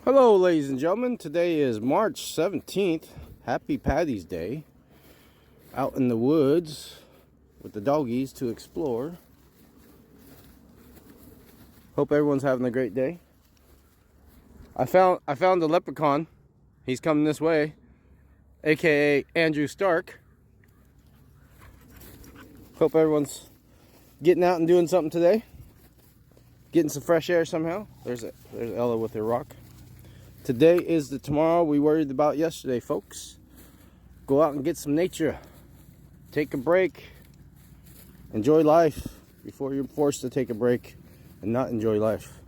Hello, ladies and gentlemen. Today is March 17th. Happy Paddy's Day. Out in the woods with the doggies to explore. Hope everyone's having a great day. I found the leprechaun. He's coming this way, aka Andrew Stark. Hope everyone's getting out and doing something today. Getting some fresh air somehow. There's Ella with her rock. Today is the tomorrow we worried about yesterday, folks. Go out and get some nature. Take a break. Enjoy life before you're forced to take a break and not enjoy life.